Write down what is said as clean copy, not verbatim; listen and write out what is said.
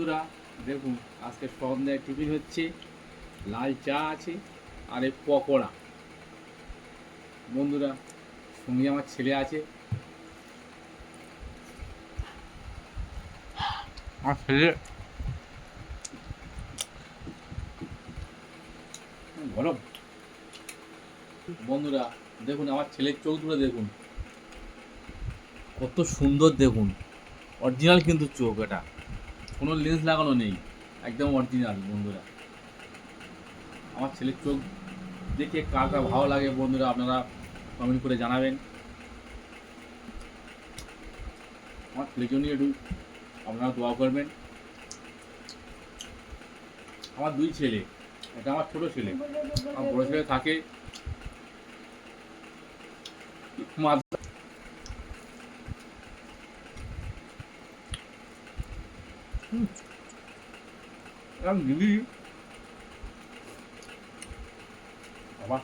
বন্ধুরা দেখুন আজকে সন্ধ্যায় টিফিন হচ্ছে, লাল চা আছে আর এই পকোড়া। বন্ধুরা সঙ্গে আমার ছেলে আছে, আমার ছেলে গরম। বন্ধুরা দেখুন আমার ছেলের চোখ দুটো দেখুন, কত সুন্দর দেখুন, অরিজিনাল কিন্তু চোখ, এটা কোনো লেন্স লাগানো নেই, একদম অরিজিনাল। বন্ধুরা আমার ছেলের চোখ দেখে কার কার ভালো লাগে বন্ধুরা আপনারা কমেন্ট করে জানাবেন। আমার ছেলের জন্য একটু আপনারা দোয়া করবেন। আমার দুই ছেলে, এটা আমার ছোট ছেলে, আমার বড় ছেলে থাকে দিদি বাবা